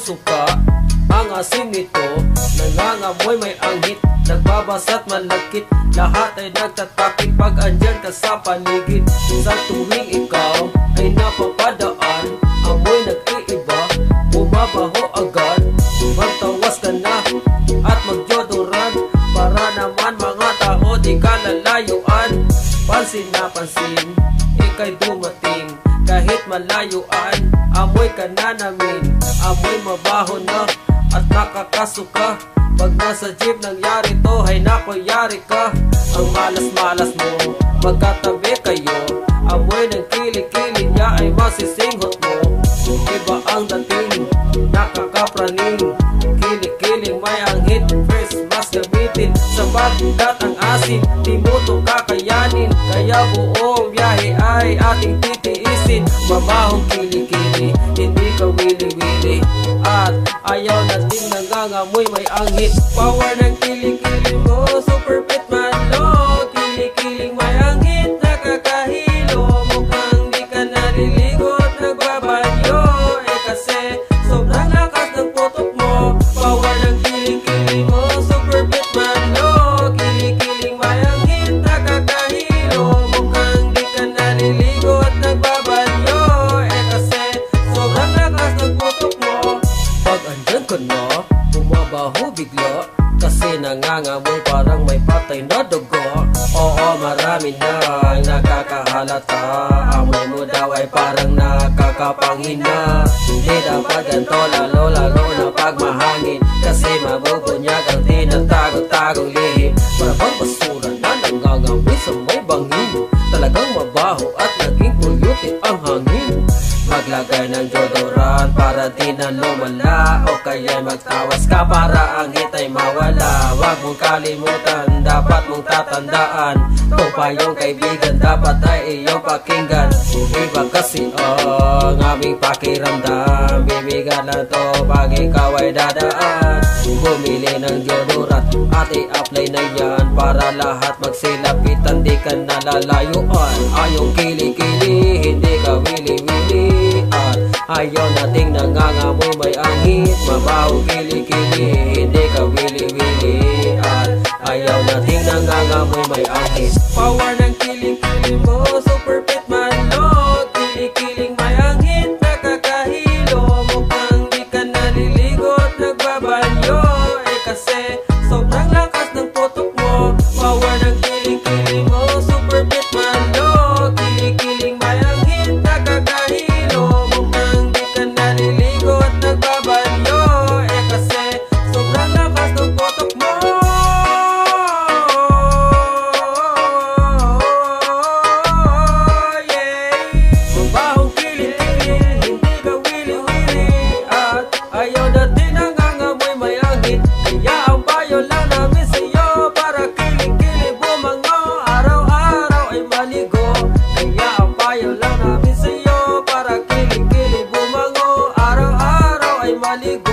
suka. Ang asim nito, nangangamoy may anghit, nagbabasat malagkit, lahat ay nagtatakip pag andyan ka sa paligid. Sa tuwing ikaw ay napapadaan, amoy nag-iiba, bumabaho agad. Magtawas ka na at magjodoran, para naman mga tao di ka lalayuan. Pansin na pansin, ika'y dumating, kahit malayuan, amoy ka na namin. Amoy mabaho na at nakakasuka, pag nasa jeep nangyari to, ay nako yari ka. Ang malas-malas mo, magkatabi kayo, amoy ng kilikili niya ay masisinghot mo. Iba ang dating, nakakapraning, kilikiling may anghit, first mas gamitin. Sa bagat ang asin, di mo to kakayanin, kaya buong biyahe ay ating titiisin. Mabahong kilikili, hindi ka wili-wili, at ayaw natin nangangamoy may anghit. Power ng kilikili mo, super fit man lo, kilikiling may anghit, nakakahilo. Mukhang di ka naliligo at nagbabanyo, kasi sobrang lakas ng putok mo. Power ng kilikili mo, super fit man lo, kilikiling may anghit, nakakahilo. Mukhang di ka naliligo at nagbabanyo, kasi sobrang lakas ng putok mo. Pag andyan ka na, bumabaho bigla, kasi nangangamoy parang may patay na dugo. Oo, marami na nakakahalata, amoy mo daw ay parang nakakapanghina. Di dapat ganito, lalo na pag mahangin, kasi mabubunyag ang tinatago-tagong lihim. Parang basura na nangangamoy sa may bangin, talagang mabaho at naging polluted ang hangin. Maglagay ng deodorant para di na lumala, o kaya magtawas ka para ang hit ay mawala. Huwag mong kalimutan, dapat mong tatandaan, to pa yung kaibigan, dapat ay iyong pakinggan. Iba kasi ang aming pakiramdam, bibigan lang to pag ikaw ay dadaan. Bumili ng deodorant at i-apply na yan, para lahat magsilapitan, di ka nalalayuan. Ayong kilikili, hindi ka wili-wili, at ayaw nating nangangamoy may anghit. Mabaho kilikili, hindi ka wili-wili, at ayaw nating nangangamoy may anghit. Power ng kilikili mo, super fit man lo, kilikiling may anghit, nakakahilo. Mukhang di ka naliligo at nagbabanyo, kasi sobrang lakas ng putok mo. Power ng kilikili mo, super fit man lo, kilikiling may anghit, nakakahilo. Mukhang di ka naliligo at nagbabanyo, kasi sobrang lakas ng putok mo. Mabahong kilikili, hindi ka wili-wili, at ayaw natin nangangamoy may anghit. Kaya ang payo lang namin sa'yo, para kilikili bumango, araw-araw ay maligo. Kaya ang payo lang namin sa'yo, para kilikili bumango, araw-araw ay maligo.